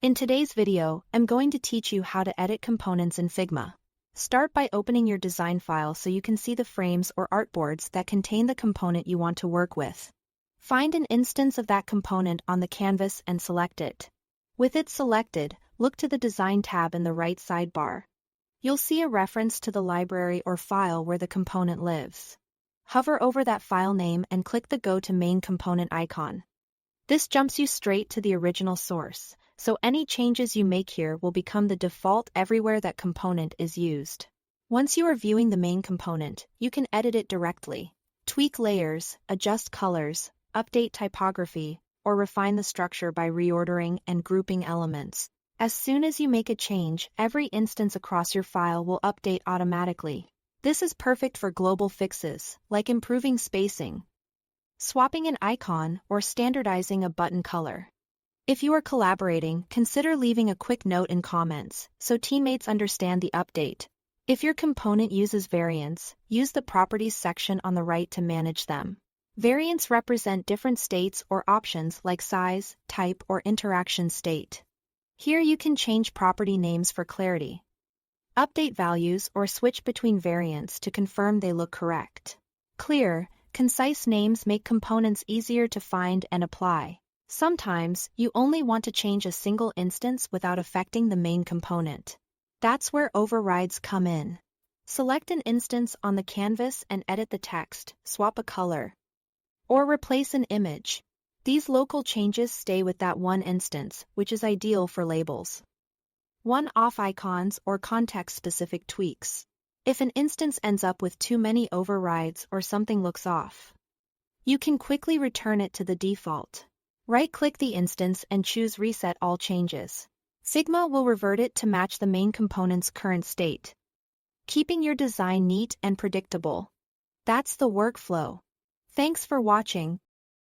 In today's video, I'm going to teach you how to edit components in Figma. Start by opening your design file so you can see the frames or artboards that contain the component you want to work with. Find an instance of that component on the canvas and select it. With it selected, look to the Design tab in the right sidebar. You'll see a reference to the library or file where the component lives. Hover over that file name and click the Go to Main Component icon. This jumps you straight to the original source, so any changes you make here will become the default everywhere that component is used. Once you are viewing the main component, you can edit it directly. Tweak layers, adjust colors, update typography, or refine the structure by reordering and grouping elements. As soon as you make a change, every instance across your file will update automatically. This is perfect for global fixes, like improving spacing, swapping an icon, or standardizing a button color. If you are collaborating, consider leaving a quick note in comments, so teammates understand the update. If your component uses variants, use the Properties section on the right to manage them. Variants represent different states or options like size, type, or interaction state. Here you can change property names for clarity, update values, or switch between variants to confirm they look correct. Clear, concise names make components easier to find and apply. Sometimes, you only want to change a single instance without affecting the main component. That's where overrides come in. Select an instance on the canvas and edit the text, swap a color, or replace an image. These local changes stay with that one instance, which is ideal for labels, one-off icons, or context-specific tweaks. If an instance ends up with too many overrides or something looks off, you can quickly return it to the default. Right-click the instance and choose Reset All Changes. Figma will revert it to match the main component's current state, keeping your design neat and predictable. That's the workflow. Thanks for watching.